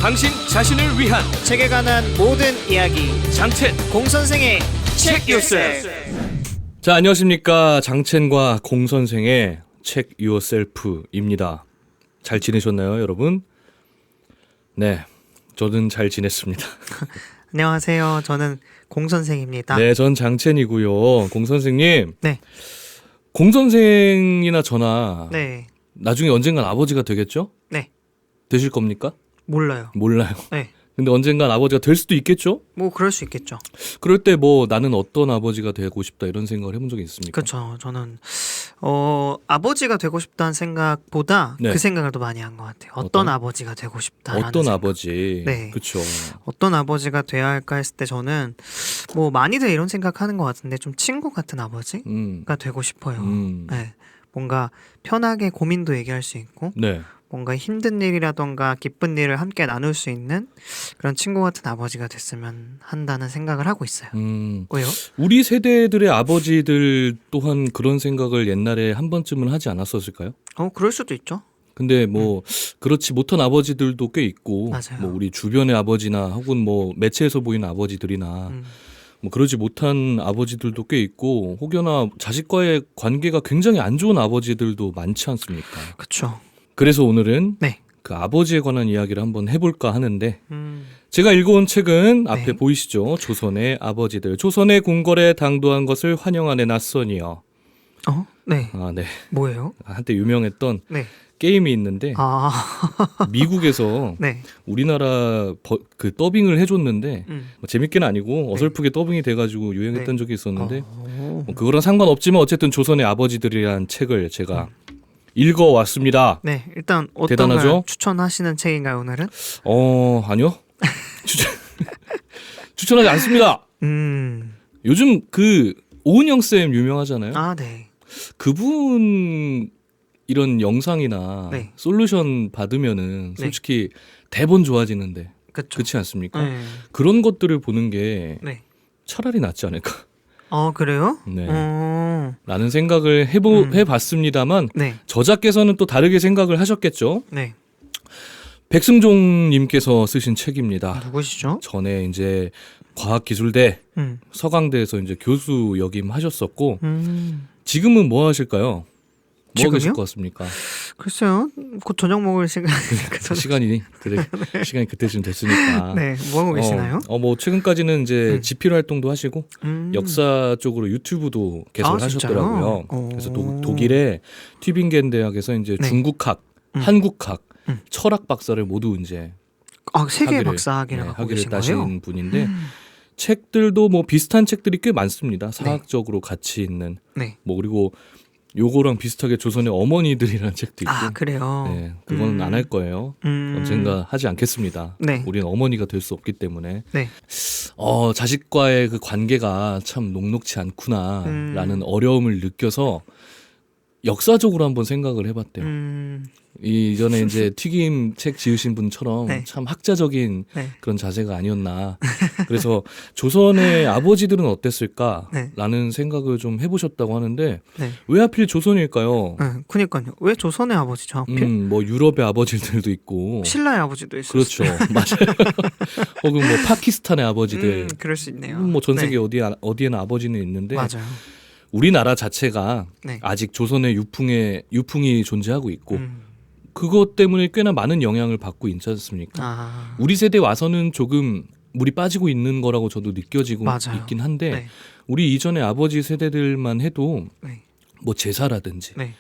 당신 자신을 위한 책에 관한 모든 이야기 장첸 공선생의 책 요셀프. 자, 안녕하십니까. 장첸과 공선생의 책 요셀프입니다. 잘 지내셨나요, 여러분? 네, 저는 잘 지냈습니다. 안녕하세요. 저는 공선생입니다. 네, 전 장첸이고요. 공선생님, 네. 공선생이나 저나 네. 나중에 언젠간 아버지가 되겠죠? 네. 되실 겁니까? 몰라요. 몰라요. 네. 근데 언젠간 아버지가 될 수도 있겠죠? 뭐 그럴 수 있겠죠. 그럴 때 뭐 나는 어떤 아버지가 되고 싶다 이런 생각을 해본 적이 있습니까? 그렇죠. 저는 아버지가 되고 싶다는 생각보다 네. 그 생각을 더 많이 한 것 같아요. 어떤 아버지가 되고 싶다라는 어떤 생각. 아버지? 네. 그렇죠. 어떤 아버지가 돼야 할까 했을 때 저는 뭐 많이들 이런 생각하는 것 같은데 좀 친구 같은 아버지가 되고 싶어요. 네. 뭔가 편하게 고민도 얘기할 수 있고 네. 뭔가 힘든 일이라던가 기쁜 일을 함께 나눌 수 있는 그런 친구 같은 아버지가 됐으면 한다는 생각을 하고 있어요. 왜요? 우리 세대들의 아버지들 또한 그런 생각을 옛날에 한 번쯤은 하지 않았었을까요? 그럴 수도 있죠. 근데 뭐 그렇지 못한 아버지들도 꽤 있고, 맞아요. 뭐 우리 주변의 아버지나 혹은 뭐 매체에서 보이는 아버지들이나 뭐 그러지 못한 아버지들도 꽤 있고, 혹여나 자식과의 관계가 굉장히 안 좋은 아버지들도 많지 않습니까? 그렇죠. 그래서 오늘은 네. 그 아버지에 관한 이야기를 한번 해볼까 하는데, 제가 읽어온 책은 앞에 네. 보이시죠? 조선의 아버지들. 조선의 궁궐에 당도한 것을 환영하네 낯선이여. 네. 아, 네. 뭐예요? 한때 유명했던 네. 게임이 있는데 아, 미국에서 네. 우리나라 그 더빙을 해줬는데 뭐 재밌게는 아니고 어설프게 네. 더빙이 돼가지고 유행했던 적이 있었는데 어. 뭐 그거랑 상관없지만 어쨌든 조선의 아버지들이라는 책을 제가 읽어왔습니다. 네. 일단 어떤 대단하죠? 걸 추천하시는 책인가요, 오늘은? 아니요. 추천하지 않습니다. 요즘 그 오은영 쌤 유명하잖아요. 아, 네. 그분 이런 영상이나 네. 솔루션 받으면은 솔직히 대본 좋아지는데 그렇죠. 그렇지 않습니까? 네. 그런 것들을 보는 게 네. 차라리 낫지 않을까? 그래요? 네. 어. 라는 생각을 해봤습니다만 네. 저자께서는 또 다르게 생각을 하셨겠죠. 네. 백승종님께서 쓰신 책입니다. 누구시죠? 전에 이제 과학기술대 음. 서강대에서 이제 교수 역임하셨었고 지금은 뭐 하실까요? 뭐 지금요? 계실 것 같습니까? 글쎄요. 곧 저녁 먹을 시간이니까. 시간이 그때쯤 됐으니까. 네. 뭐 하고 계시나요? 뭐 최근까지는 이제 집필 활동도 하시고 역사 쪽으로 유튜브도 계속 하셨더라고요. 진짜요? 그래서 독일의 튜빙겐 대학에서 이제 네. 중국학, 한국학, 철학 박사를 모두 이제 세계 박사학위를 갖고 학위를 계신 따신 거예요? 분인데 책들도 뭐 비슷한 책들이 꽤 많습니다. 사학적으로 가치 있는. 네. 뭐 그리고 요거랑 비슷하게 조선의 어머니들이라는 책도 있고. 아, 그래요? 네, 그건 안 할 거예요. 언젠가 하지 않겠습니다. 네. 우리는 어머니가 될 수 없기 때문에. 네. 자식과의 그 관계가 참 녹록치 않구나라는 어려움을 느껴서 역사적으로 한번 생각을 해봤대요. 이전에 이제 튀김 책 지으신 분처럼 네. 참 학자적인 네. 그런 자세가 아니었나. 그래서 조선의 아버지들은 어땠을까라는 생각을 좀 해보셨다고 하는데 네. 왜 하필 조선일까요? 그니까요. 왜 조선의 아버지죠, 하필? 뭐 유럽의 아버지들도 있고. 신라의 아버지도 있었어요. 그렇죠. 맞아요. 혹은 뭐 파키스탄의 아버지들. 그럴 수 있네요. 뭐 전 세계 네. 어디에나 아버지는 있는데 맞아요. 우리나라 자체가 네. 아직 조선의 유풍이 존재하고 있고 그것 때문에 꽤나 많은 영향을 받고 있지 않습니까? 우리 세대 와서는 조금 물이 빠지고 있는 거라고 저도 느껴지고 맞아요. 있긴 한데 네. 우리 이전의 아버지 세대들만 해도 네. 뭐 제사라든지 네.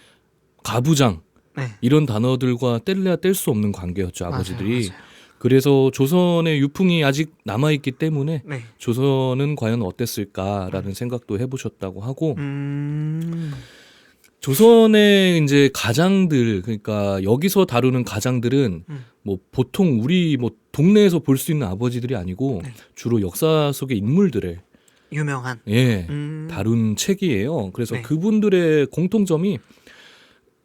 가부장 네. 이런 단어들과 뗄래야 뗄 수 없는 관계였죠, 아버지들이. 맞아요. 그래서 조선의 유풍이 아직 남아있기 때문에 네. 조선은 과연 어땠을까라는 생각도 해보셨다고 하고 조선의 이제 가장들, 그러니까 여기서 다루는 가장들은 뭐 보통 우리 뭐 동네에서 볼 수 있는 아버지들이 아니고 네. 주로 역사 속의 인물들을 유명한. 다룬 책이에요. 그래서 네. 그분들의 공통점이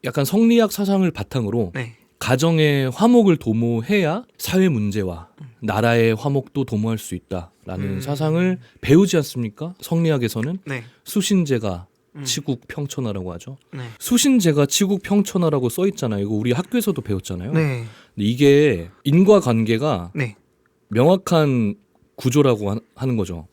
약간 성리학 사상을 바탕으로 네. 가정의 화목을 도모해야 사회 문제와 나라의 화목도 도모할 수 있다라는 사상을 배우지 않습니까? 성리학에서는 네. 수신제가 치국 평천하라고 하죠. 네. 수신제가 치국 평천하라고 써 있잖아요. 이거 우리 학교에서도 배웠잖아요. 네. 근데 이게 인과관계가 네. 명확한 구조라고 하는 거죠.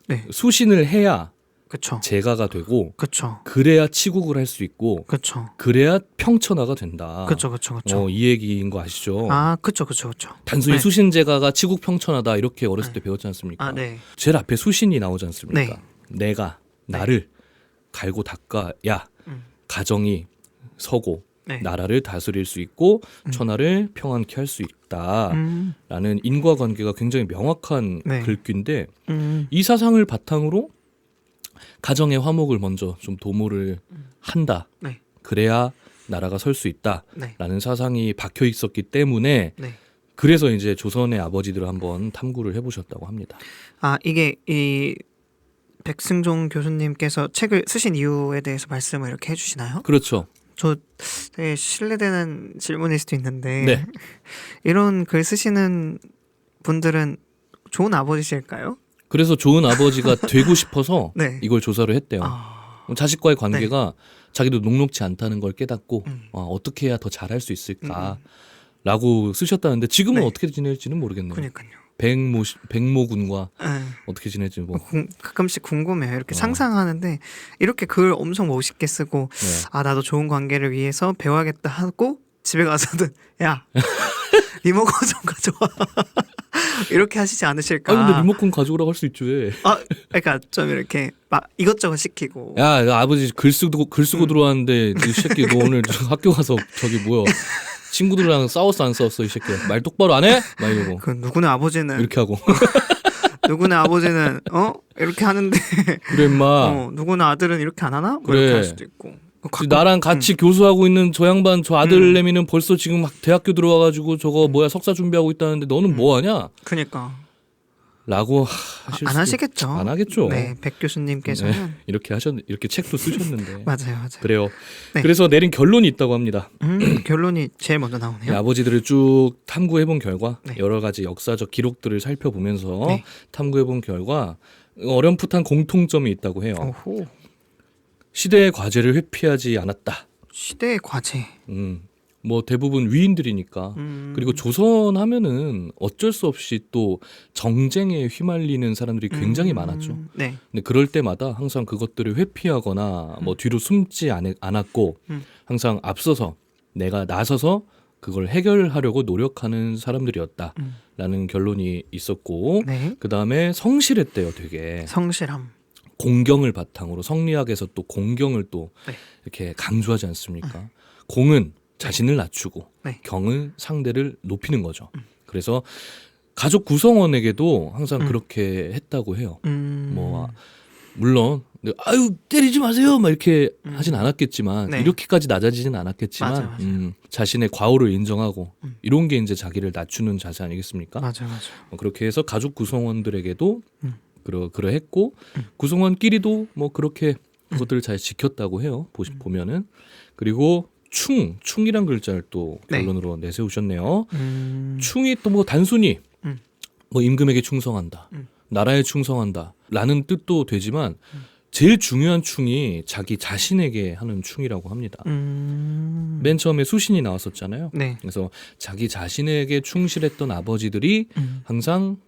네. 수신을 해야 그쵸. 제가가 되고 그쵸. 그래야 치국을 할 수 있고 그쵸. 그래야 평천하가 된다. 그쵸. 그쵸. 그쵸. 이 얘기인 거 아시죠? 아, 그쵸. 그쵸. 그쵸. 단순히 네. 수신제가가 치국 평천하다 이렇게 어렸을 네. 때 배웠지 않습니까? 아, 네. 제일 앞에 수신이 나오지 않습니까? 네. 내가 나를 갈고 닦아야 가정이 서고 네. 나라를 다스릴 수 있고 천하를 평안케 할 수 있다라는 인과관계가 굉장히 명확한 네. 글귀인데 이 사상을 바탕으로 가정의 화목을 먼저 좀 도모를 한다. 네. 그래야 나라가 설 수 있다라는 네. 사상이 박혀 있었기 때문에 네. 그래서 이제 조선의 아버지들을 한번 탐구를 해보셨다고 합니다. 아, 이게 이 백승종 교수님께서 책을 쓰신 이유에 대해서 말씀을 이렇게 해주시나요? 그렇죠. 저 되게 신뢰되는 질문일 수도 있는데 네. 이런 글 쓰시는 분들은 좋은 아버지실까요? 그래서 좋은 아버지가 되고 싶어서 네. 이걸 조사를 했대요. 아, 자식과의 관계가 자기도 녹록지 않다는 걸 깨닫고 음. 어떻게 해야 더 잘할 수 있을까라고 쓰셨다는데 지금은 네. 어떻게 지낼지는 모르겠네요. 그러니까요. 백모군과 네. 어떻게 지낼지 뭐. 가끔씩 궁금해요. 이렇게 상상하는데 이렇게 글 엄청 멋있게 쓰고 네. 아 나도 좋은 관계를 위해서 배워야겠다 하고 집에 가서는 야 리모컨 좀 가져와 이렇게 하시지 않으실까? 아 근데 리모컨 가져오라고 할 수 있죠. 왜? 아 그러니까 좀 이렇게 막 이것저것 시키고 야, 아버지 글 쓰고 들어왔는데 이 새끼 너 오늘 학교 가서 저기 뭐야 친구들이랑 싸웠어 안 싸웠어 이 새끼 말 똑바로 안 해? 막 이러고 그 누구네 아버지는 이렇게 하고 누구네 아버지는 이렇게 하는데 그래 임마 누구네 아들은 이렇게 안 하나? 뭐 그래. 이렇게 할 수도 있고 나랑 같이 교수하고 있는 저 양반 저 아들내미는 벌써 지금 막 대학교 들어와가지고 저거 뭐야 석사 준비하고 있다는데 너는 뭐 하냐? 그러니까 라고 하실 안 수도 하시겠죠. 안 하겠죠. 네, 백 교수님께서는 네, 이렇게 책도 쓰셨는데 맞아요. 그래요. 네. 그래서 내린 결론이 있다고 합니다. 결론이 제일 먼저 나오네요. 네, 아버지들을 쭉 탐구해본 결과 네. 여러 가지 역사적 기록들을 살펴보면서 네. 탐구해본 결과 어렴풋한 공통점이 있다고 해요. 오호. 시대의 과제를 회피하지 않았다. 시대의 과제. 뭐 대부분 위인들이니까. 그리고 조선 하면은 어쩔 수 없이 또 정쟁에 휘말리는 사람들이 굉장히 많았죠. 네. 근데 그럴 때마다 항상 그것들을 회피하거나 뭐 뒤로 숨지 않았고 항상 앞서서 내가 나서서 그걸 해결하려고 노력하는 사람들이었다라는 결론이 있었고 네. 그 다음에 성실했대요 되게. 성실함. 공경을 바탕으로 성리학에서 또 공경을 또 네. 이렇게 강조하지 않습니까? 공은 자신을 낮추고 네. 경은 상대를 높이는 거죠. 그래서 가족 구성원에게도 항상 그렇게 했다고 해요. 뭐 물론 아유 때리지 마세요 막 이렇게 하진 않았겠지만 네. 이렇게까지 낮아지진 않았겠지만 맞아요. 자신의 과오를 인정하고 이런 게 이제 자기를 낮추는 자세 아니겠습니까? 맞아요. 그렇게 해서 가족 구성원들에게도 그러했고 구성원끼리도 뭐 그렇게 그것들을 잘 지켰다고 해요. 보면은 그리고 충이란 글자를 또 네. 결론으로 내세우셨네요. 충이 또 뭐 단순히 뭐 임금에게 충성한다, 나라에 충성한다라는 뜻도 되지만 제일 중요한 충이 자기 자신에게 하는 충이라고 합니다. 맨 처음에 수신이 나왔었잖아요. 네. 그래서 자기 자신에게 충실했던 아버지들이 항상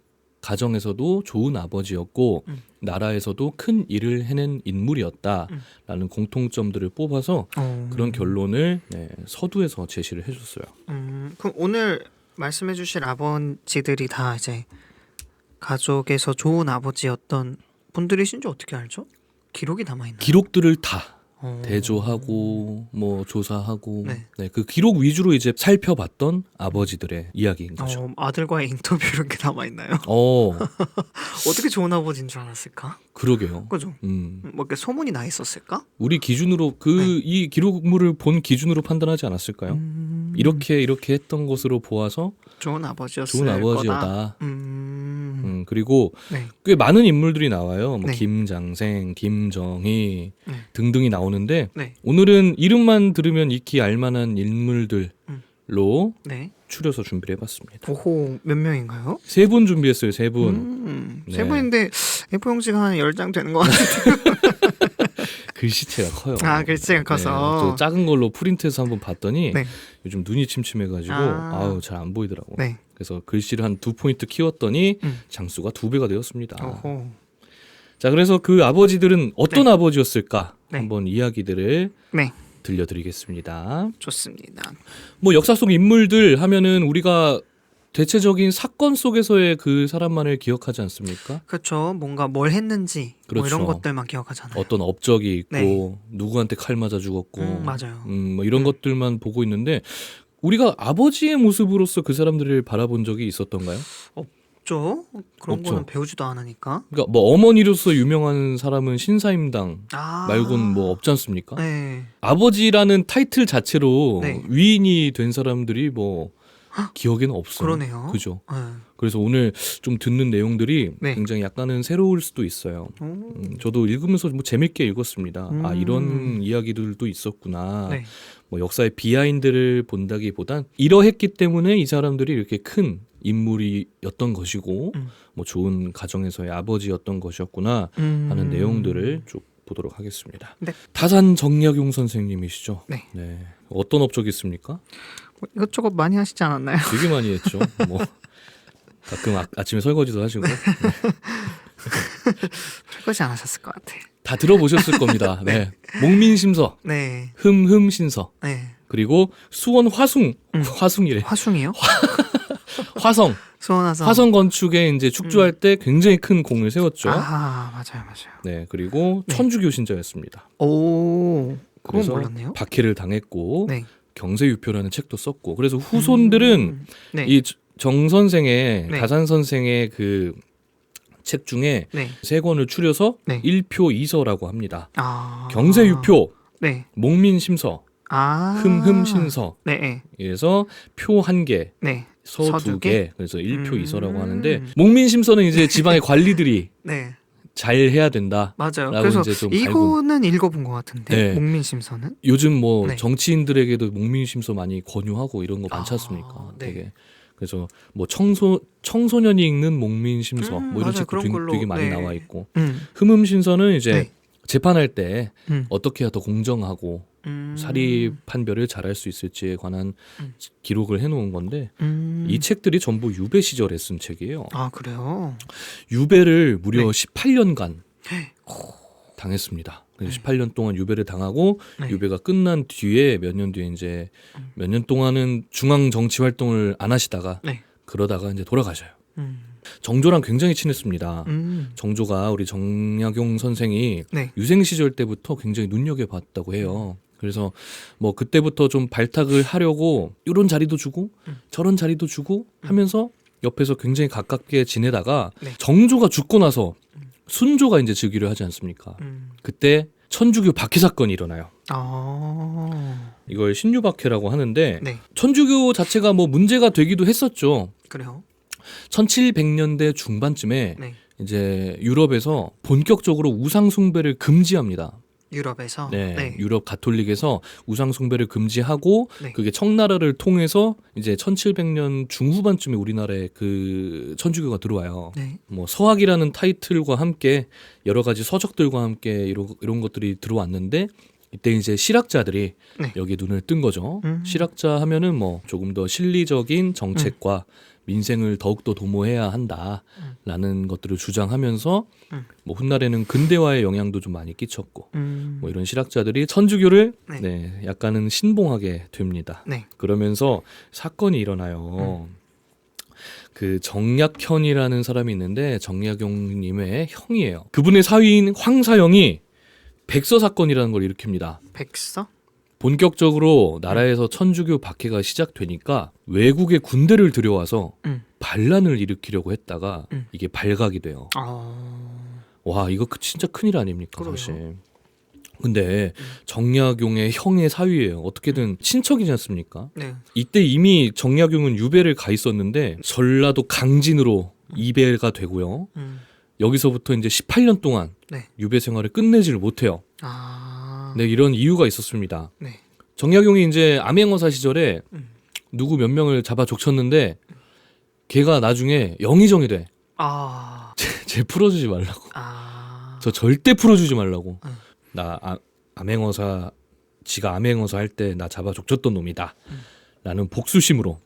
가정에서도 좋은 아버지였고 나라에서도 큰 일을 해낸 인물이었다라는 공통점들을 뽑아서 그런 결론을 서두에서 제시를 해줬어요. 그럼 오늘 말씀해 주실 아버지들이 다 이제 가족에서 좋은 아버지였던 분들이신 줄 어떻게 알죠? 기록이 남아있나요? 기록들을 다 대조하고 뭐 조사하고 네. 그 기록 위주로 이제 살펴봤던 아버지들의 이야기인 거죠. 아들과의 인터뷰 이런 게 남아있나요? 어떻게 좋은 아버지인 줄 알았을까? 그러게요. 그죠? 뭐 이렇게 소문이 나 있었을까? 우리 기준으로 이 기록물을 본 기준으로 판단하지 않았을까요? 이렇게 했던 것으로 보아서 좋은 아버지였을 좋은 아버지였다. 거다. 그리고 네. 꽤 많은 인물들이 나와요. 뭐 네. 김장생, 김정희 네. 등등이 나오는데 네. 오늘은 이름만 들으면 익히 알만한 인물들로 네. 추려서 준비를 해봤습니다. 오호, 몇 명인가요? 3분 준비했어요. 3분. 세 네. 분인데 A4 용지가 한 10장 되는 것 같아요. 글씨체가 커요. 아, 글씨가 커서. 저 작은 걸로 프린트해서 한번 봤더니 네. 요즘 눈이 침침해가지고 아우 잘 안 보이더라고. 네. 그래서 글씨를 한 2포인트 키웠더니 장수가 2배가 되었습니다. 오호. 자, 그래서 그 아버지들은 어떤 아버지였을까? 네. 한번 이야기들을 네. 들려드리겠습니다. 좋습니다. 뭐 역사 속 인물들 하면은 우리가 대체적인 사건 속에서의 그 사람만을 기억하지 않습니까? 그렇죠. 뭔가 뭘 했는지 뭐 그렇죠. 이런 것들만 기억하잖아요. 어떤 업적이 있고 네. 누구한테 칼 맞아 죽었고 맞아요. 뭐 이런 것들만 보고 있는데 우리가 아버지의 모습으로서 그 사람들을 바라본 적이 있었던가요? 없죠. 그런 없죠. 거는 배우지도 않으니까. 그러니까 뭐 어머니로서 유명한 사람은 신사임당 아. 말고는 뭐 없지 않습니까? 네. 아버지라는 타이틀 자체로 네. 위인이 된 사람들이 뭐 기억에는 없어요. 그러네요. 그죠? 네. 그래서 오늘 좀 듣는 내용들이 네. 굉장히 약간은 새로울 수도 있어요. 저도 읽으면서 뭐 재밌게 읽었습니다. 아, 이런 이야기들도 있었구나. 네. 뭐 역사의 비하인드를 본다기보단 이러했기 때문에 이 사람들이 이렇게 큰 인물이었던 것이고 뭐 좋은 가정에서의 아버지였던 것이었구나 하는 내용들을 쭉 보도록 하겠습니다. 네. 다산 정약용 선생님이시죠? 네. 어떤 업적이 있습니까? 뭐 이것저것 많이 하시지 않았나요? 되게 많이 했죠. 뭐 가끔 아침에 설거지도 하시고 설거지 안 하셨을 것 같아. 다 들어보셨을 겁니다. 네. 목민심서, 네. 흠흠신서, 네. 그리고 수원 화숭이래. 화숭이요? 화성 수원화성. 화성 건축에 이제 축조할 때 굉장히 큰 공을 세웠죠. 아, 맞아요. 네, 그리고 네. 천주교 신자였습니다. 오, 그건 그래서 몰랐네요. 박해를 당했고 네. 경세유표라는 책도 썼고 그래서 후손들은 네. 이 정 선생의 네. 다산 선생의 그 책 중에 네. 세 권을 추려서 네. 1표 2서라고 합니다. 아. 경세유표, 네. 목민심서, 아. 흠흠신서. 네. 그래서 표 1개, 네. 서 서 2개. 그래서 1표 2서라고 하는데 목민심서는 이제 지방의 관리들이 네. 잘 해야 된다. 맞아요. 라고 그래서 이제 좀 이거는 읽어본 것 같은데 네. 목민심서는. 요즘 뭐 네. 정치인들에게도 목민심서 많이 권유하고 이런 거 많지 않습니까? 네. 되게 그래서 뭐 청소년이 읽는 목민심서 뭐 이런 맞아요. 책도 그런 걸로, 되게 많이 네. 나와 있고 음. 흠흠신서는 이제 네. 재판할 때 음. 어떻게 해야 더 공정하고 사리 판별을 잘할 수 있을지에 관한 기록을 해놓은 건데 이 책들이 전부 유배 시절에 쓴 책이에요. 아, 그래요? 유배를 무려 네. 18년간 당했습니다. 그래서 18년 동안 유배를 당하고 네. 유배가 끝난 뒤에 몇 년 뒤에 이제 몇 년 동안은 중앙 정치 활동을 안 하시다가 네. 그러다가 이제 돌아가셔요. 음. 정조랑 굉장히 친했습니다. 음. 정조가 우리 정약용 선생이 네. 유생 시절 때부터 굉장히 눈여겨봤다고 해요. 그래서 뭐 그때부터 좀 발탁을 하려고 이런 자리도 주고 저런 자리도 주고 하면서 옆에서 굉장히 가깝게 지내다가 네. 정조가 죽고 나서 순조가 이제 즉위를 하지 않습니까? 그때 천주교 박해 사건이 일어나요. 아. 이걸 신유박해라고 하는데 네. 천주교 자체가 뭐 문제가 되기도 했었죠. 그래요? 1700년대 중반쯤에 네. 이제 유럽에서 본격적으로 우상 숭배를 금지합니다. 유럽에서. 네, 유럽 가톨릭에서 우상 숭배를 금지하고 네. 그게 청나라를 통해서 이제 1700년 중후반쯤에 우리나라에 그 천주교가 들어와요. 네. 뭐 서학이라는 타이틀과 함께 여러 가지 서적들과 함께 이런 것들이 들어왔는데 이때 이제 실학자들이 네. 여기에 눈을 뜬 거죠. 실학자 하면은 뭐 조금 더 실리적인 정책과 민생을 더욱더 도모해야 한다라는 것들을 주장하면서 뭐 훗날에는 근대화의 영향도 좀 많이 끼쳤고 뭐 이런 실학자들이 천주교를 네. 네, 약간은 신봉하게 됩니다. 네. 그러면서 사건이 일어나요. 그 정약현이라는 사람이 있는데 정약용님의 형이에요. 그분의 사위인 황사영이 백서 사건이라는 걸 일으킵니다. 백서? 본격적으로 나라에서 천주교 박해가 시작되니까 외국의 군대를 들여와서 반란을 일으키려고 했다가 이게 발각이 돼요. 와, 이거 진짜 큰일 아닙니까? 그러게요. 사실. 근데 정약용의 형의 사위예요. 어떻게든 친척이지 않습니까? 네. 이때 이미 정약용은 유배를 가 있었는데 전라도 강진으로 이배가 되고요. 여기서부터 이제 18년 동안 네. 유배 생활을 끝내지를 못해요. 아. 네, 이런 이유가 있었습니다. 네. 정약용이 이제 암행어사 시절에 누구 몇 명을 잡아 족쳤는데 걔가 나중에 영의정이 돼. 아. 쟤 풀어주지 말라고. 아. 저 절대 풀어주지 말라고. 응. 나 지가 암행어사 할 때 나 잡아 족쳤던 놈이다. 라는 복수심으로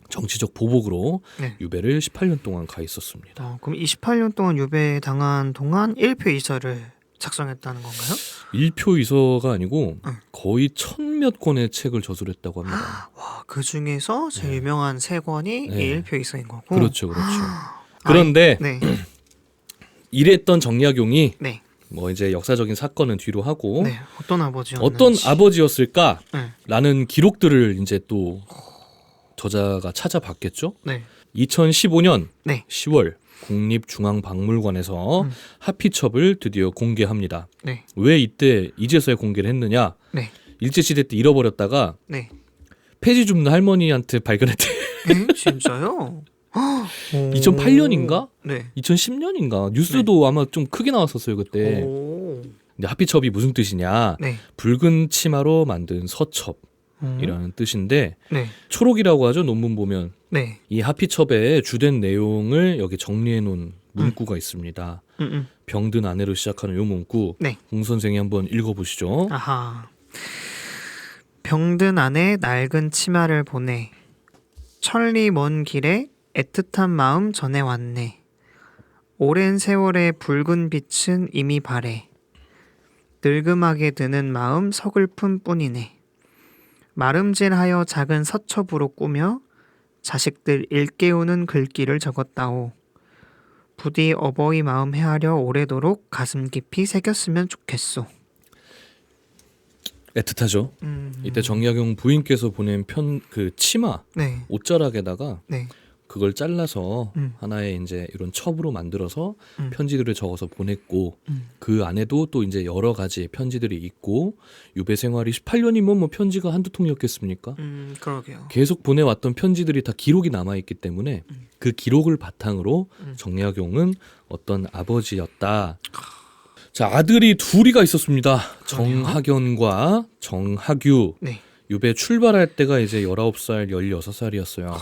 정치적 보복으로 네. 유배를 18년 동안 가 있었습니다. 그럼 28년 동안 유배 당한 동안 1표 이서를 작성했다는 건가요? 1표 이서가 아니고 거의 1000몇 권의 책을 저술했다고 합니다. 와, 그 중에서 제일 유명한 3권이 네. 이 1표 이서인 거고. 그렇죠. 그런데 네. 이랬던 정약용이 네. 뭐 이제 역사적인 사건은 뒤로 하고 네. 어떤 아버지였는지. 어떤 아버지였을까라는 네. 기록들을 이제 또 저자가 찾아봤겠죠. 네. 2015년 네. 10월 국립중앙박물관에서 하피첩을 드디어 공개합니다. 네. 왜 이제서야 공개를 했느냐? 네. 일제시대 때 잃어버렸다가 네. 폐지 줍는 할머니한테 발견했대. 진짜요? 2008년인가? 네. 2010년인가? 뉴스도 아마 좀 크게 나왔었어요 그때. 오. 근데 하피첩이 무슨 뜻이냐? 네. 붉은 치마로 만든 서첩이라는 뜻인데 네. 초록이라고 하죠. 논문 보면. 네. 이 하피첩의 주된 내용을 여기 정리해 놓은 문구가 있습니다. 병든 아내로 시작하는 요 문구. 네. 홍 선생이 한번 읽어보시죠. 아하. 병든 아내 낡은 치마를 보내 천리 먼 길에 애틋한 마음 전해왔네. 오랜 세월의 붉은 빛은 이미 바래. 늙음하게 드는 마음 서글픔 뿐이네. 마름질하여 작은 서첩으로 꾸며 자식들 일깨우는 글귀를 적었다오. 부디 어버이 마음 헤아려 오래도록 가슴 깊이 새겼으면 좋겠소. 애틋하죠. 이때 정약용 부인께서 보낸 그 치마 네. 옷자락에다가 네. 그걸 잘라서 하나의 이제 이런 첩으로 만들어서 편지들을 적어서 보냈고 그 안에도 또 이제 여러 가지 편지들이 있고 유배 생활이 18년이면 뭐 편지가 한두 통이었겠습니까? 그러게요. 계속 보내왔던 편지들이 다 기록이 남아있기 때문에 그 기록을 바탕으로 정약용은 어떤 아버지였다. 자, 아들이 둘이가 있었습니다. 그러네요. 정학연과 정학유. 네. 유배 출발할 때가 이제 19살, 16살이었어요.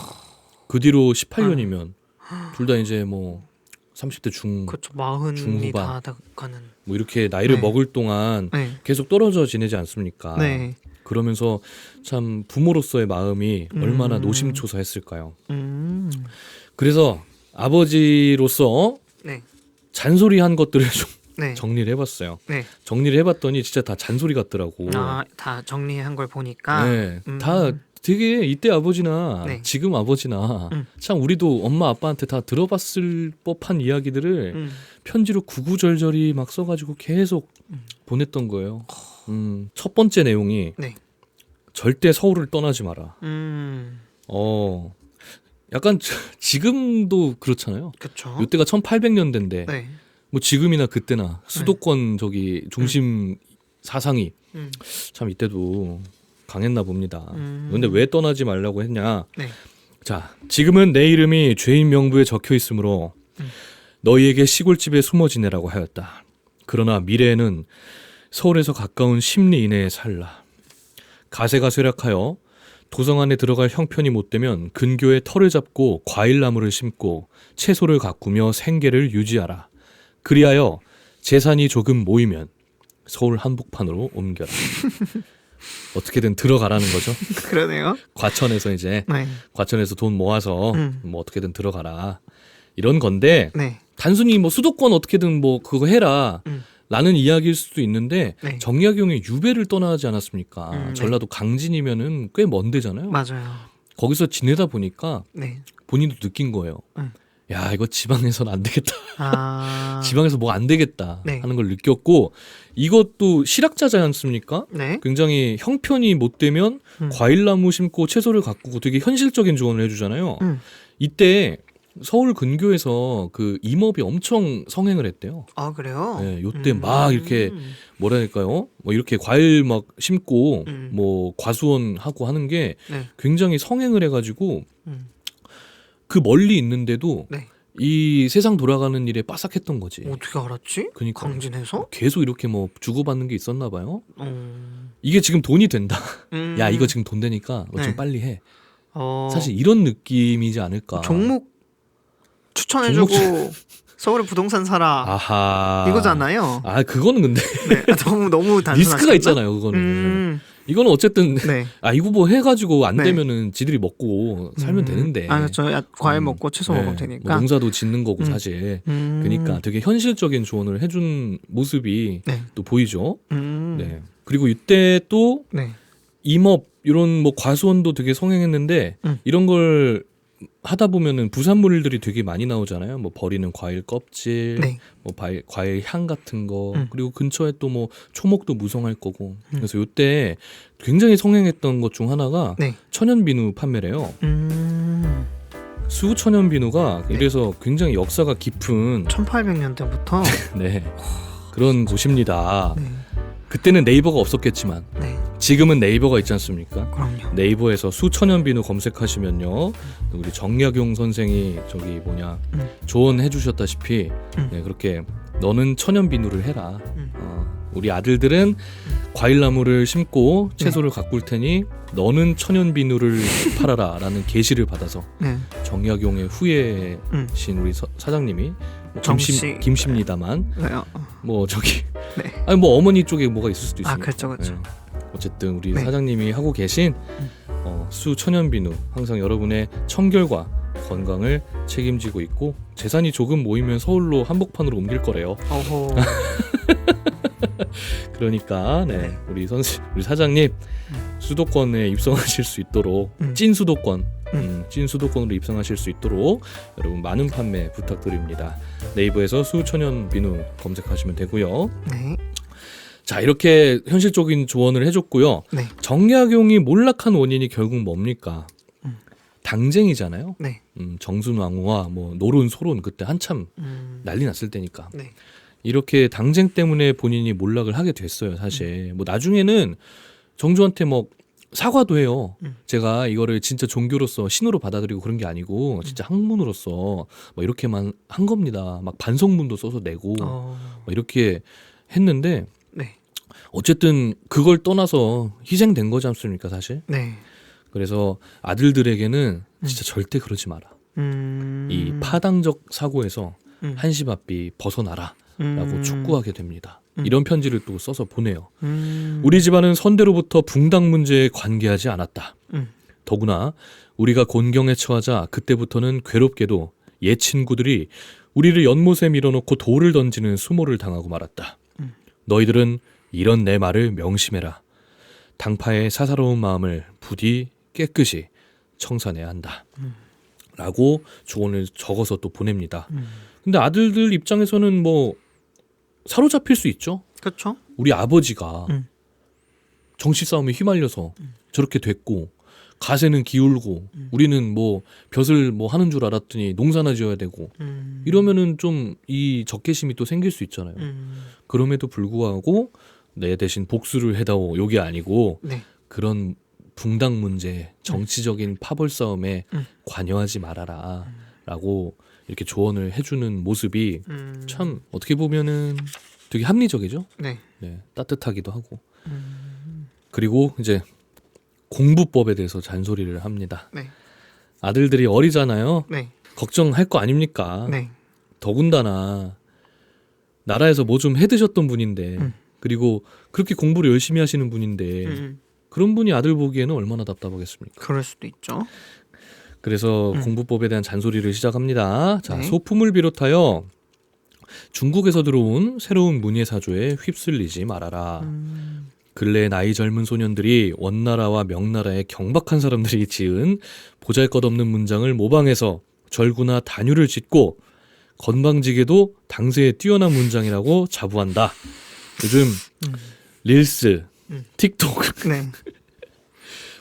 그 뒤로 18년이면 둘 다 이제 뭐 30대 그렇죠. 마흔이 중후반. 다 가는. 뭐 이렇게 나이를 네. 먹을 동안 네. 계속 떨어져 지내지 않습니까? 네. 그러면서 참 부모로서의 마음이 얼마나 노심초사했을까요? 그래서 아버지로서 네. 잔소리한 것들을 좀 네. 정리를 해봤어요. 네. 정리를 해봤더니 진짜 다 잔소리 같더라고. 다 정리한 걸 보니까. 네, 다 되게 이때 아버지나 네. 지금 아버지나 참 우리도 엄마 아빠한테 다 들어봤을 법한 이야기들을 편지로 구구절절히 막 써가지고 계속 보냈던 거예요. 첫 번째 내용이 네. 절대 서울을 떠나지 마라. 약간 지금도 그렇잖아요. 그렇죠. 이때가 1800년대인데 네. 뭐 지금이나 그때나 수도권 저기 중심 사상이 참 이때도 강했나 봅니다. 근데 왜 떠나지 말라고 했냐? 네. 자, 지금은 내 이름이 죄인 명부에 적혀 있으므로 너희에게 시골집에 숨어 지내라고 하였다. 그러나 미래에는 서울에서 가까운 10리 이내에 살라. 가세가 쇠락하여 도성 안에 들어갈 형편이 못 되면 근교에 터를 잡고 과일나무를 심고 채소를 가꾸며 생계를 유지하라. 그리하여 재산이 조금 모이면 서울 한복판으로 옮겨라. 어떻게든 들어가라는 거죠. 그러네요. 과천에서 이제 네. 과천에서 돈 모아서 뭐 어떻게든 들어가라 이런 건데 네. 단순히 뭐 수도권 어떻게든 뭐 그거 해라 라는 이야기일 수도 있는데 네. 정약용이 유배를 떠나지 않았습니까? 네. 전라도 강진이면은 꽤 먼 데잖아요. 맞아요. 거기서 지내다 보니까 네. 본인도 느낀 거예요. 야, 이거 지방에서는 안 되겠다. 지방에서 뭐 안 되겠다 네. 하는 걸 느꼈고 이것도 실학자지 않습니까? 네. 굉장히 형편이 못 되면 과일나무 심고 채소를 가꾸고 되게 현실적인 조언을 해주잖아요. 이때 서울 근교에서 그 임업이 엄청 성행을 했대요. 아, 그래요? 네, 요때 막 이렇게 뭐랄까요? 뭐 이렇게 과일 막 심고 뭐 과수원 하고 하는 게 네. 굉장히 성행을 해가지고 그 멀리 있는데도 네. 이 세상 돌아가는 일에 빠삭했던 거지. 어떻게 알았지? 그러니까 강진에서? 계속 이렇게 뭐 주고받는 게 있었나 봐요. 이게 지금 돈이 된다. 야, 이거 지금 돈 되니까 너 지금 네. 빨리 해. 어, 사실 이런 느낌이지 않을까. 종목 추천해주고 서울에 부동산 사라. 아하. 이거잖아요. 아, 그거는 근데 네. 너무 단순하셨나? 리스크가 있잖아요, 그거는. 이거는 어쨌든 네. 이거 뭐 해가지고 안 네. 되면은 지들이 먹고 살면 되는데. 아, 그렇죠. 과일 먹고 채소 먹으면 되니까. 뭐 농사도 짓는 거고 사실. 그러니까 되게 현실적인 조언을 해준 모습이 네. 또 보이죠. 네. 그리고 이때 또 네. 임업 이런 뭐 과수원도 되게 성행했는데 이런 걸 하다 보면은 부산물들이 되게 많이 나오잖아요. 뭐 버리는 과일 껍질, 네. 뭐 과일 향 같은 거, 그리고 근처에 또 뭐 초목도 무성할 거고. 그래서 이때 굉장히 성행했던 것 중 하나가 네. 천연비누 판매래요. 수천연비누가 네. 이래서 굉장히 역사가 깊은 1800년대부터 네, 그런 곳입니다. 네. 그때는 네이버가 없었겠지만 네. 지금은 네이버가 있지 않습니까? 그럼요. 네이버에서 수천연비누 검색하시면요, 우리 정약용 선생이 조언해 주셨다시피 네, 그렇게 너는 천연비누를 해라. 우리 아들들은 과일나무를 심고 채소를 가꿀 테니 너는 천연비누를 팔아라라는 계시를 받아서 네. 정약용의 후예신 우리 사장님이 뭐 정씨. 김씨입니다만 네. 뭐 저기 네. 아니 뭐 어머니 쪽에 뭐가 있을 수도 아, 있으니까. 그렇죠. 네. 어쨌든 우리 네. 사장님이 하고 계신 수천연비누 항상 여러분의 청결과 건강을 책임지고 있고 재산이 조금 모이면 서울로 한복판으로 옮길 거래요. 어허. 그러니까 네, 우리 사장님 수도권에 입성하실 수 있도록 찐 수도권, 찐 수도권으로 입성하실 수 있도록 여러분 많은 판매 부탁드립니다. 네이버에서 수천연비누 검색하시면 되고요. 네. 자, 이렇게 현실적인 조언을 해줬고요. 네. 정약용이 몰락한 원인이 결국 뭡니까? 당쟁이잖아요. 네. 정순왕후와 뭐 노론 소론 그때 한참 난리 났을 때니까. 네. 이렇게 당쟁 때문에 본인이 몰락을 하게 됐어요, 사실. 뭐 나중에는 정조한테 뭐 사과도 해요. 제가 이거를 진짜 종교로서 신으로 받아들이고 그런 게 아니고 진짜 학문으로서 뭐 이렇게만 한 겁니다. 막 반성문도 써서 내고 막 이렇게 했는데 네. 어쨌든 그걸 떠나서 희생된 거지 않습니까, 사실? 네. 그래서 아들들에게는 진짜 절대 그러지 마라. 이 파당적 사고에서 한시바삐 벗어나라 라고 촉구하게 됩니다. 이런 편지를 또 써서 보내요. 우리 집안은 선대로부터 붕당 문제에 관계하지 않았다. 더구나 우리가 곤경에 처하자 그때부터는 괴롭게도 옛 친구들이 우리를 연못에 밀어놓고 돌을 던지는 수모를 당하고 말았다. 너희들은 이런 내 말을 명심해라. 당파의 사사로운 마음을 부디 깨끗이 청산해야 한다. 라고 조언을 적어서 또 보냅니다. 근데 아들들 입장에서는 뭐 사로잡힐 수 있죠. 그렇죠. 우리 아버지가 정치 싸움에 휘말려서 저렇게 됐고 가세는 기울고 우리는 뭐 벼슬 뭐 하는 줄 알았더니 농사나 지어야 되고 이러면은 좀 이 적개심이 또 생길 수 있잖아요. 그럼에도 불구하고 내 대신 복수를 해다오 요게 아니고 네. 그런 붕당 문제 정치적인 파벌 싸움에 관여하지 말아라 라고 이렇게 조언을 해주는 모습이 참 어떻게 보면은 되게 합리적이죠. 네. 네, 따뜻하기도 하고. 그리고 이제 공부법에 대해서 잔소리를 합니다. 네. 아들들이 어리잖아요. 네. 걱정할 거 아닙니까? 네. 더군다나 나라에서 뭐 좀 해드셨던 분인데 그리고 그렇게 공부를 열심히 하시는 분인데 그런 분이 아들 보기에는 얼마나 답답하겠습니까? 그럴 수도 있죠. 그래서 공부법에 대한 잔소리를 시작합니다. 자, 네. 소품을 비롯하여 중국에서 들어온 새로운 문예사조에 휩쓸리지 말아라. 근래 나이 젊은 소년들이 원나라와 명나라의 경박한 사람들이 지은 보잘것없는 문장을 모방해서 절구나 단유를 짓고 건방지게도 당세에 뛰어난 문장이라고 자부한다. 요즘 릴스, 틱톡 네.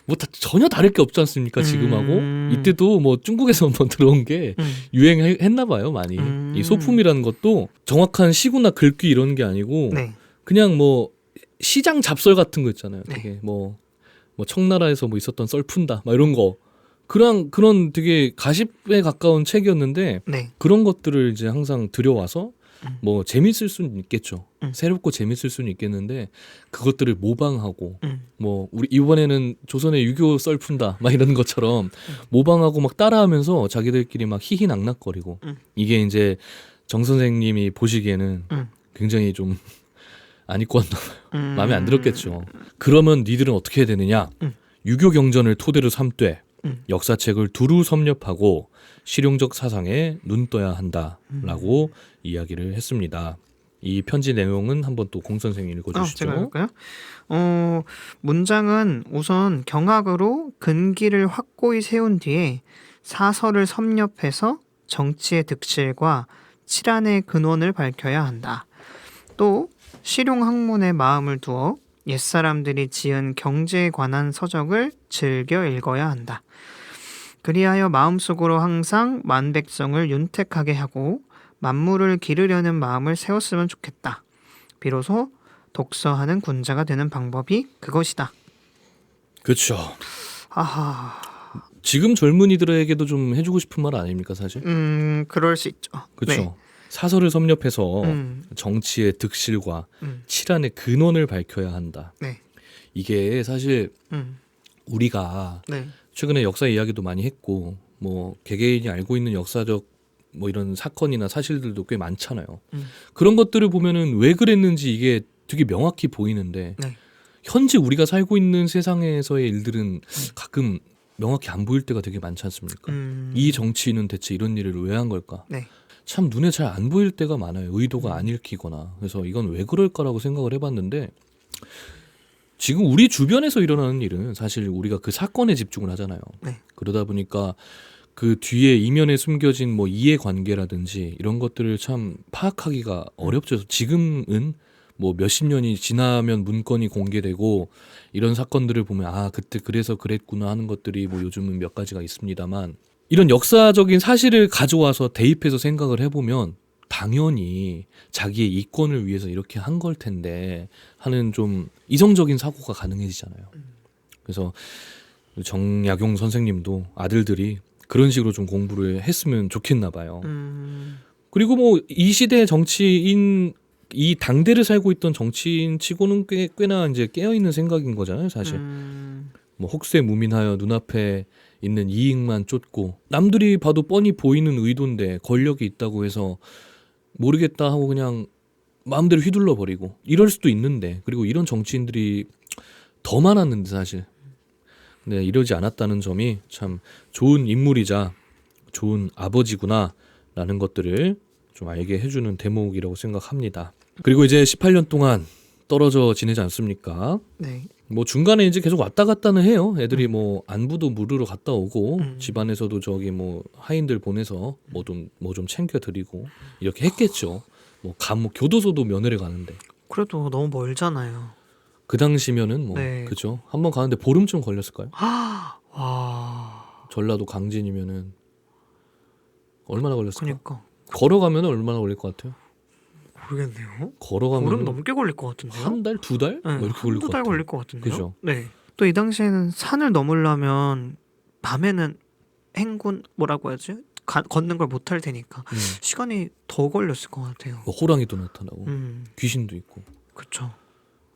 뭐 전혀 다를 게 없지 않습니까? 지금하고 이때도 뭐 중국에서 한번 들어온 게 유행했나 봐요, 많이. 이 소품이라는 것도 정확한 시구나 글귀 이런 게 아니고 네. 그냥 뭐 시장 잡설 같은 거 있잖아요. 네. 되게 뭐 청나라에서 뭐 있었던 썰 푼다, 막 이런 거. 그런 되게 가십에 가까운 책이었는데 네. 그런 것들을 이제 항상 들여와서 뭐 재밌을 수는 있겠죠. 새롭고 재밌을 수는 있겠는데 그것들을 모방하고 뭐 우리 이번에는 조선의 유교 썰 푼다 막 이런 것처럼 모방하고 막 따라하면서 자기들끼리 막 히히낙낙거리고 이게 이제 정 선생님이 보시기에는 굉장히 좀 안 입고 왔나 봐요. 마음에 안 들었겠죠. 그러면 니들은 어떻게 해야 되느냐? 유교 경전을 토대로 삼되 역사책을 두루 섭렵하고 실용적 사상에 눈 떠야 한다라고 이야기를 했습니다. 이 편지 내용은 한번 또 공 선생님 읽어주시죠. 제가 할까요? 문장은 우선 경학으로 근기를 확고히 세운 뒤에 사설을 섭렵해서 정치의 득실과 칠안의 근원을 밝혀야 한다. 또 실용학문에 마음을 두어 옛사람들이 지은 경제에 관한 서적을 즐겨 읽어야 한다. 그리하여 마음속으로 항상 만백성을 윤택하게 하고 만물을 기르려는 마음을 세웠으면 좋겠다. 비로소 독서하는 군자가 되는 방법이 그것이다. 그렇죠. 아하. 지금 젊은이들에게도 좀 해주고 싶은 말 아닙니까 사실? 그럴 수 있죠. 그렇죠. 네. 사설을 섭렵해서 정치의 득실과 칠안의 근원을 밝혀야 한다. 네. 이게 사실 우리가 네. 최근에 역사 이야기도 많이 했고 뭐 개개인이 알고 있는 역사적 뭐 이런 사건이나 사실들도 꽤 많잖아요. 그런 것들을 보면은 왜 그랬는지 이게 되게 명확히 보이는데 네. 현재 우리가 살고 있는 세상에서의 일들은 가끔 명확히 안 보일 때가 되게 많지 않습니까? 이 정치인은 대체 이런 일을 왜 한 걸까? 네. 참 눈에 잘 안 보일 때가 많아요. 의도가 안 읽히거나. 그래서 이건 왜 그럴까라고 생각을 해봤는데 지금 우리 주변에서 일어나는 일은 사실 우리가 그 사건에 집중을 하잖아요. 네. 그러다 보니까 그 뒤에 이면에 숨겨진 뭐 이해관계라든지 이런 것들을 참 파악하기가 어렵죠. 지금은 뭐 몇십 년이 지나면 문건이 공개되고 이런 사건들을 보면 아 그때 그래서 그랬구나 하는 것들이 뭐 요즘은 몇 가지가 있습니다만 이런 역사적인 사실을 가져와서 대입해서 생각을 해보면 당연히 자기의 이권을 위해서 이렇게 한 걸 텐데 하는 좀 이성적인 사고가 가능해지잖아요. 그래서 정약용 선생님도 아들들이 그런 식으로 좀 공부를 했으면 좋겠나 봐요. 그리고 뭐 이 시대의 정치인 이 당대를 살고 있던 정치인 치고는 꽤나 이제 깨어있는 생각인 거잖아요, 사실. 뭐 혹세 무민하여 눈앞에 있는 이익만 쫓고 남들이 봐도 뻔히 보이는 의도인데 권력이 있다고 해서 모르겠다 하고 그냥 마음대로 휘둘러 버리고 이럴 수도 있는데 그리고 이런 정치인들이 더 많았는데 사실 근데 이러지 않았다는 점이 참 좋은 인물이자 좋은 아버지구나 라는 것들을 좀 알게 해주는 대목이라고 생각합니다. 그리고 이제 18년 동안 떨어져 지내지 않습니까? 네. 뭐 중간에 이제 계속 왔다 갔다는 해요. 애들이 뭐 안부도 물으러 갔다 오고 집안에서도 저기 뭐 하인들 보내서 뭐 좀 챙겨드리고 이렇게 했겠죠. 뭐 교도소도 면회를 가는데 그래도 너무 멀잖아요. 그 당시면은 뭐 네. 그죠. 한번 가는데 보름쯤 걸렸을까요? 와. 전라도 강진이면은 얼마나 걸렸을까? 그러니까 걸어가면 얼마나 걸릴 것 같아요? 모르겠네요. 걸어가면 보름 넘게 걸릴 것 같은데요. 한 달, 두 달? 네, 뭐 이렇게 걸릴 것 한두 달 같아요. 걸릴 것 같은데요. 그죠. 네. 또 이 당시에는 산을 넘으려면 밤에는 행군 뭐라고 하지? 걷는 걸 못 할 테니까 시간이 더 걸렸을 것 같아요. 뭐 호랑이도 나타나고 귀신도 있고. 그렇죠.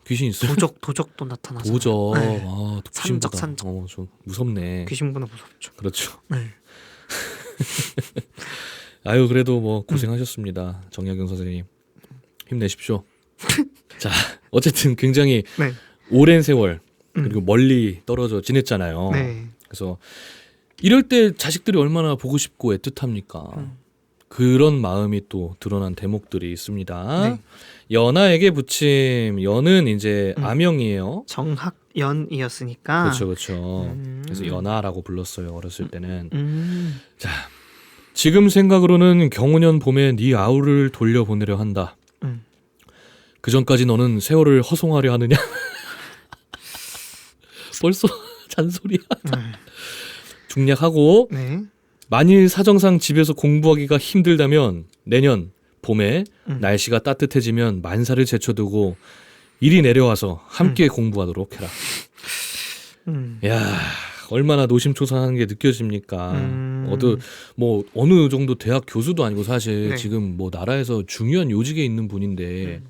귀신 있어요? 도적도 나타나서. 도적. 네. 아, 귀신보다. 산적. 좀 무섭네. 귀신보다 무섭죠. 그렇죠. 네. 아유 그래도 뭐 고생하셨습니다. 정약용 선생님 힘내십시오. 자 어쨌든 굉장히 네. 오랜 세월 그리고 멀리 떨어져 지냈잖아요. 네. 그래서 이럴 때 자식들이 얼마나 보고 싶고 애틋합니까. 그런 마음이 또 드러난 대목들이 있습니다. 네. 연하에게 붙임 연은 이제 아명이에요. 정학연이었으니까. 그렇죠, 그렇죠. 그래서 연하라고 불렀어요 어렸을 때는. 자. 지금 생각으로는 경호년 봄에 네 아우를 돌려보내려 한다. 그 전까지 너는 세월을 허송하려 하느냐? 벌써 잔소리야. 중략하고 네. 만일 사정상 집에서 공부하기가 힘들다면 내년 봄에 날씨가 따뜻해지면 만사를 제쳐두고 이리 내려와서 함께 공부하도록 해라. 야 얼마나 노심초사하는 게 느껴집니까? 뭐 어느 정도 대학 교수도 아니고 사실 네. 지금 뭐 나라에서 중요한 요직에 있는 분인데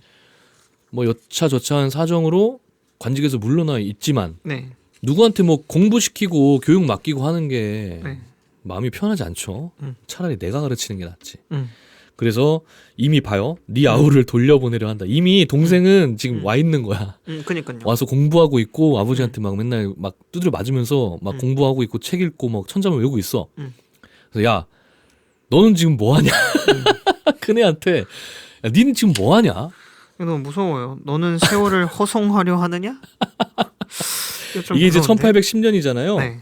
뭐 여차저차한 사정으로 관직에서 물러나 있지만 네. 누구한테 뭐 공부시키고 교육 맡기고 하는 게 네. 마음이 편하지 않죠. 차라리 내가 가르치는 게 낫지. 그래서 이미 봐요. 네 아우를 돌려보내려 한다. 이미 동생은 지금 와 있는 거야. 그니까요. 와서 공부하고 있고 아버지한테 막 맨날 막 두드려 맞으면서 막 공부하고 있고 책 읽고 막 천자문 외우고 있어. 그래서 야, 너는 지금 뭐 하냐? 큰애한테 야, 니는 지금 뭐 하냐? 너무 무서워요. 너는 세월을 허송하려 하느냐? 이게 이제 1810년이잖아요. 네.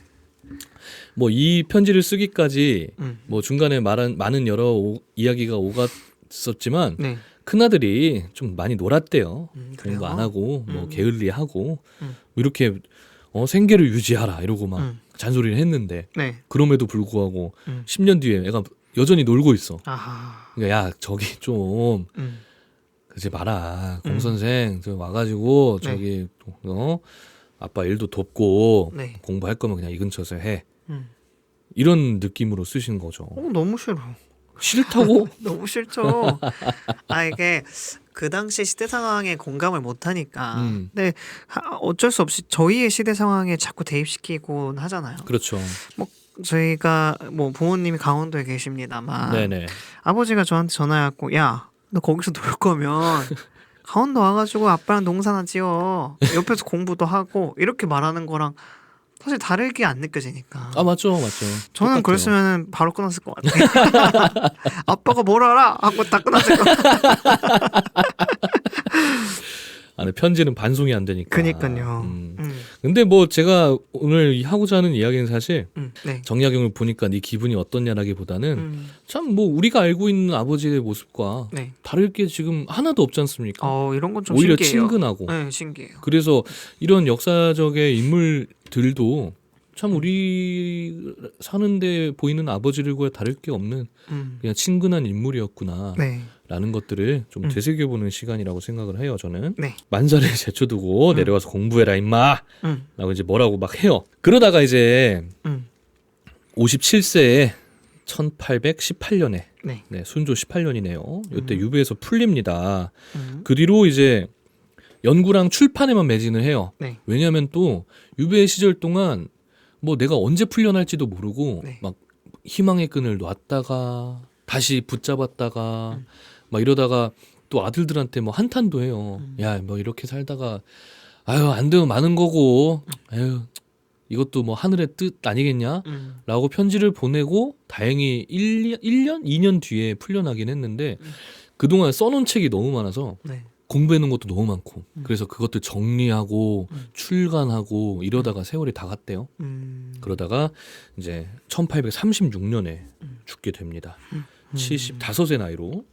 뭐 이 편지를 쓰기까지 뭐 중간에 많은 여러 이야기가 오갔었지만 네. 큰아들이 좀 많이 놀았대요. 그래요? 공부 안 하고 뭐 게을리하고 이렇게 생계를 유지하라 이러고 막 잔소리를 했는데 네. 그럼에도 불구하고 10년 뒤에 애가 여전히 놀고 있어. 아하. 그러니까 야 저기 좀 그러지 마라. 공 선생 저 와가지고 네. 저기 아빠 일도 돕고 네. 공부할 거면 그냥 이 근처에서 해. 이런 느낌으로 쓰신 거죠. 너무 싫어. 싫다고? 너무 싫죠. 이게 그 당시 시대 상황에 공감을 못 하니까. 근데 어쩔 수 없이 저희의 시대 상황에 자꾸 대입시키곤 하잖아요. 그렇죠. 뭐 저희가 뭐 부모님이 강원도에 계십니다만 네네. 아버지가 저한테 전화해갖고 야, 너 거기서 놀 거면 강원도 와가지고 아빠랑 농사나 지어. 옆에서 공부도 하고 이렇게 말하는 거랑 사실 다르게 안 느껴지니까. 맞죠. 저는 똑같아요. 그랬으면 바로 끊었을 것 같아요. 아빠가 뭘 알아? 하고 다 끊었을 것 같아요. 근데 편지는 반송이 안 되니까. 그니까요. 근데 뭐 제가 오늘 하고자 하는 이야기는 사실 네. 정약용을 보니까 네 기분이 어떠냐라기보다는 참 뭐 우리가 알고 있는 아버지의 모습과 네. 다를 게 지금 하나도 없지 않습니까? 이런 건 좀 오히려 신기해요. 친근하고. 네, 신기해요. 그래서 이런 역사적의 인물들도 참 우리 사는데 보이는 아버지들과 다를 게 없는 그냥 친근한 인물이었구나 네. 라는 것들을 좀 되새겨보는 시간이라고 생각을 해요. 저는 네. 만사를 제쳐두고 내려와서 공부해라 임마 라고 이제 뭐라고 막 해요. 그러다가 이제 57세에 1818년에 네. 네, 순조 18년이네요. 이때 유배에서 풀립니다. 음. 그 뒤로 이제 연구랑 출판에만 매진을 해요. 네. 왜냐하면 또 유배 시절 동안 뭐 내가 언제 풀려날지도 모르고 네. 막 희망의 끈을 놨다가 다시 붙잡았다가 막 이러다가 또 아들들한테 뭐 한탄도 해요. 야, 뭐 이렇게 살다가 아유 안 되면 많은 거고 아유 이것도 뭐 하늘의 뜻 아니겠냐? 라고 편지를 보내고 다행히 1년? 2년 뒤에 풀려나긴 했는데 그동안 써놓은 책이 너무 많아서 네. 공부해놓은 것도 너무 많고 그래서 그것들 정리하고 출간하고 이러다가 세월이 다 갔대요. 그러다가 이제 1836년에 죽게 됩니다. 75세 나이로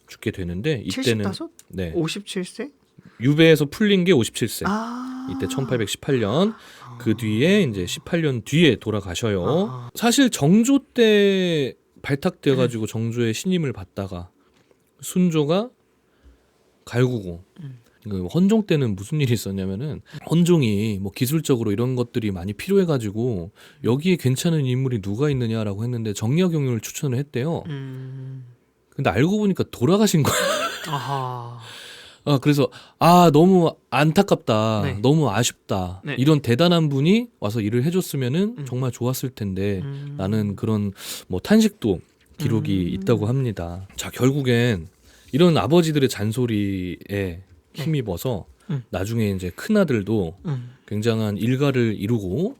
죽게 되는데 이때는 75? 네, 57세? 유배에서 풀린 게 57세. 아. 이때 1818년 그 뒤에 이제 18년 뒤에 돌아가셔요. 사실 정조 때 발탁돼 가지고 정조의 신임을 받다가 순조가 갈구고 그 헌종 때는 무슨 일이 있었냐면은 헌종이 뭐 기술적으로 이런 것들이 많이 필요해 가지고 여기에 괜찮은 인물이 누가 있느냐라고 했는데 정약용을 추천을 했대요. 근데 알고 보니까 돌아가신 거야. 아하. 그래서 너무 안타깝다. 네. 너무 아쉽다. 네. 이런 대단한 분이 와서 일을 해줬으면은 정말 좋았을 텐데 라는 그런 뭐 탄식도 기록이 있다고 합니다. 자, 결국엔 이런 아버지들의 잔소리에 힘입어서 나중에 이제 큰아들도 굉장한 일가를 이루고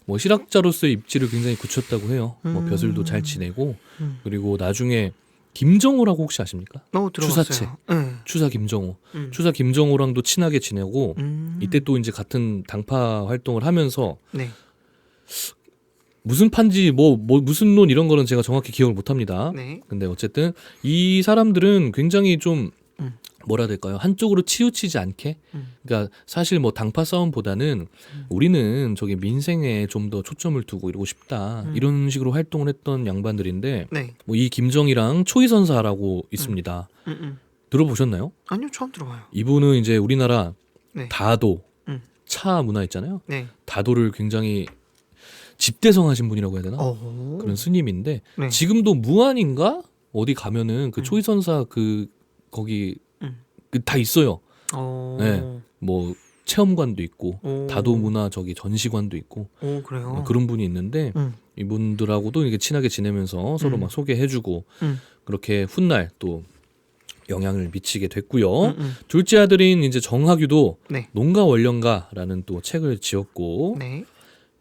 뭐 실학자로서의 입지를 굉장히 굳혔다고 해요. 뭐 벼슬도 잘 지내고 그리고 나중에 김정호라고 혹시 아십니까? 들어봤어요. 추사체. 네. 추사 김정호. 추사 김정호랑도 친하게 지내고 이때 또 이제 같은 당파 활동을 하면서 네. 무슨 판지 뭐 무슨 논 이런 거는 제가 정확히 기억을 못 합니다. 네. 근데 어쨌든 이 사람들은 굉장히 좀 뭐라 해야 될까요? 한쪽으로 치우치지 않게. 그러니까 사실 뭐 당파 싸움보다는 우리는 저기 민생에 좀 더 초점을 두고 이러고 싶다. 이런 식으로 활동을 했던 양반들인데 네. 뭐 이 김정이랑 초이선사라고 있습니다. 들어보셨나요? 아니요, 처음 들어봐요. 이분은 이제 우리나라 네. 다도 음. 차 문화 있잖아요. 네. 다도를 굉장히 집대성하신 분이라고 해야 되나? 오. 그런 스님인데 네. 지금도 무안인가 어디 가면은 그 초이선사 그 거기 그 다 있어요. 오. 네. 뭐 체험관도 있고 오. 다도 문화 저기 전시관도 있고 오, 그래요. 그런 분이 있는데 이분들하고도 이게 친하게 지내면서 서로 막 소개해주고 그렇게 훗날 또 영향을 미치게 됐고요. 둘째 아들인 이제 정학유도 네. 농가 원령가라는 또 책을 지었고 네.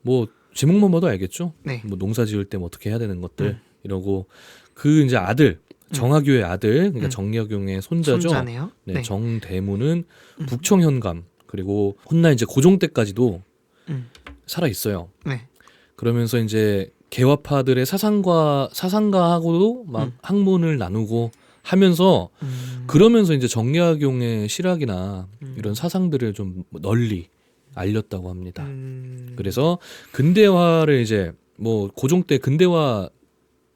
뭐 제목만 봐도 알겠죠. 네. 뭐 농사 지을 때 뭐 어떻게 해야 되는 것들 이러고 그 이제 아들 정학유의 아들 그러니까 정약용의 손자죠. 손자네요. 네, 네. 정대무는 북청 현감 그리고 훗날 이제 고종 때까지도 음. 살아 있어요. 네. 그러면서 이제 개화파들의 사상가하고도 막 학문을 나누고 하면서 그러면서 이제 정약용의 실학이나 이런 사상들을 좀 널리 알렸다고 합니다. 그래서 근대화를 이제 뭐 고종 때 근대화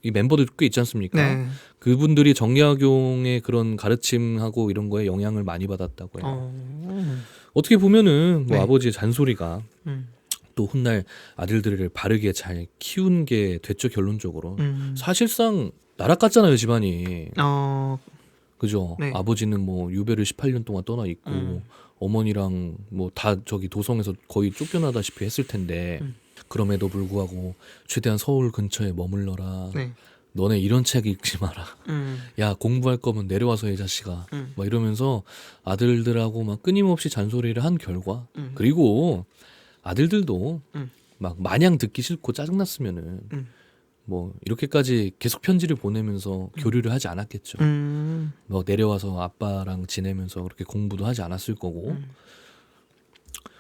이 멤버들 꽤 있지 않습니까? 네. 그분들이 정약용의 그런 가르침하고 이런 거에 영향을 많이 받았다고 해요. 어떻게 보면은 뭐 네. 아버지의 잔소리가 음. 또 훗날 아들들을 바르게 잘 키운 게 됐죠 결론적으로. 사실상 나락 같잖아요 집안이. 그죠? 네. 아버지는 뭐 유배를 18년 동안 떠나 있고 어머니랑 뭐 다 저기 도성에서 거의 쫓겨나다시피 했을 텐데 그럼에도 불구하고 최대한 서울 근처에 머물러라. 네. 너네 이런 책 읽지 마라. 야 공부할 거면 내려와서 이 자식아. 막 이러면서 아들들하고 막 끊임없이 잔소리를 한 결과 그리고 아들들도 막 마냥 듣기 싫고 짜증났으면은 뭐 이렇게까지 계속 편지를 보내면서 교류를 하지 않았겠죠. 뭐 내려와서 아빠랑 지내면서 그렇게 공부도 하지 않았을 거고.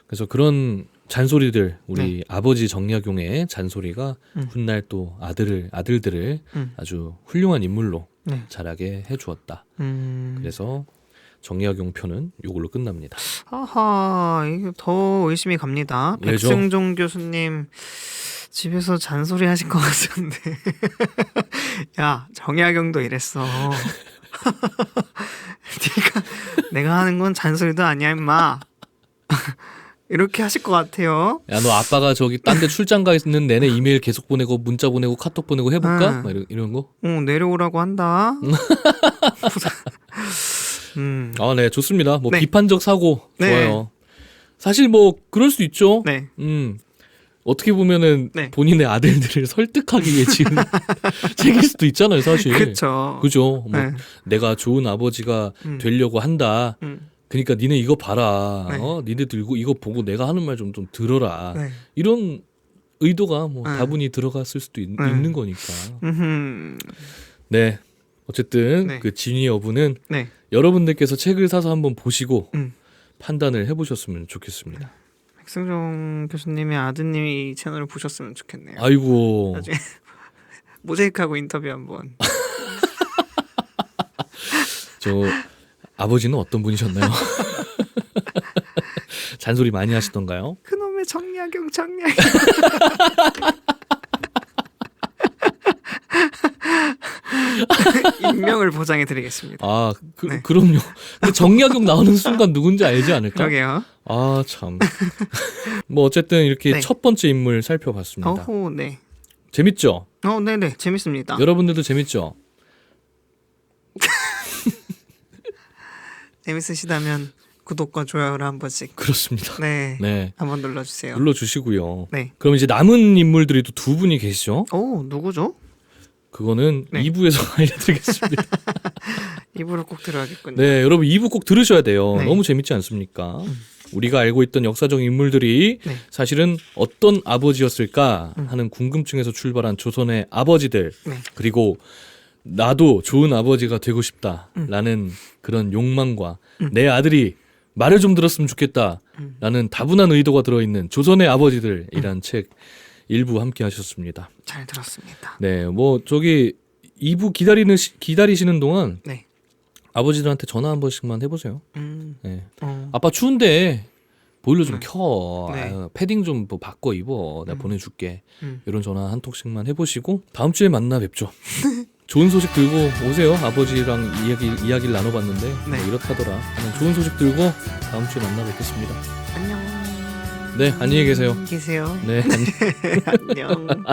그래서 그런 잔소리들 우리 아버지 정약용의 잔소리가 훗날 또 아들들을 아주 훌륭한 인물로 네. 자라게 해주었다. 그래서 정약용 편은 이걸로 끝납니다. 아하, 이게 더 의심이 갑니다. 왜죠? 백승종 교수님 집에서 잔소리 하신 것 같은데. 야, 정약용도 이랬어. 내가 하는 건 잔소리도 아니야, 임마. 이렇게 하실 것 같아요. 야 너 아빠가 저기 딴 데 출장 가 있는 내내 이메일 계속 보내고 문자 보내고 카톡 보내고 해볼까? 막 이런 거? 내려오라고 한다. 아, 네, 좋습니다. 뭐 네. 비판적 사고 네. 좋아요. 사실 뭐 그럴 수 있죠. 네. 어떻게 보면은 네. 본인의 아들들을 설득하기 위해 지금 책일 수도 있잖아요, 사실. 그렇죠. 그죠? 뭐 네. 내가 좋은 아버지가 되려고 한다. 그러니까 니네 이거 봐라. 네. 니네 들고 이거 보고 내가 하는 말 좀 들어라. 네. 이런 의도가 뭐 네. 다분히 들어갔을 수도 있는 거니까. 네. 어쨌든 네. 그 진위 여부는 네. 여러분들께서 책을 사서 한번 보시고 음. 판단을 해보셨으면 좋겠습니다. 백승종 교수님의 아드님이 이 채널을 보셨으면 좋겠네요. 아이고. 나중에 모자이크하고 인터뷰 한번. 저 아버지는 어떤 분이셨나요? 잔소리 많이 하시던가요? 그놈의 정약용. 익명을 보장해드리겠습니다. 아, 네. 그럼요. 근데 정약용 나오는 순간 누군지 알지 않을까? 그러게요. 아, 참. 뭐 어쨌든 이렇게 네. 첫 번째 인물 살펴봤습니다. 어호, 네. 재밌죠? 네네, 재밌습니다. 여러분들도 재밌죠? 재밌으시다면 구독과 좋아요를 한 번씩. 그렇습니다. 네. 네. 한번 눌러주세요. 눌러주시고요. 네. 그럼 이제 남은 인물들이 또 두 분이 계시죠? 누구죠? 그거는 네. 2부에서 알려드리겠습니다. 입으로 꼭 들어야겠군요. 네, 여러분 2부 꼭 들으셔야 돼요. 네. 너무 재밌지 않습니까? 우리가 알고 있던 역사적 인물들이 네. 사실은 어떤 아버지였을까 하는 궁금증에서 출발한 조선의 아버지들 네. 그리고 나도 좋은 아버지가 되고 싶다라는 그런 욕망과 내 아들이 말을 좀 들었으면 좋겠다라는 다분한 의도가 들어있는 조선의 아버지들이란 책 일부 함께 하셨습니다. 잘 들었습니다. 네, 뭐 저기 2부 기다리시는 동안 네. 아버지들한테 전화 한 번씩만 해보세요. 네. 어, 아빠 추운데 보일러 좀 켜. 네. 아유, 패딩 좀 뭐 바꿔 입어. 내가 보내줄게. 음. 이런 전화 한 통씩만 해보시고 다음 주에 만나 뵙죠. 좋은 소식 들고 오세요. 아버지랑 이야기를 나눠봤는데 네. 뭐 이렇다더라. 그냥 좋은 소식 들고 다음 주에 만나 뵙겠습니다. 안녕. 네, 안녕히 계세요. 계세요. 네, 안녕. 안녕.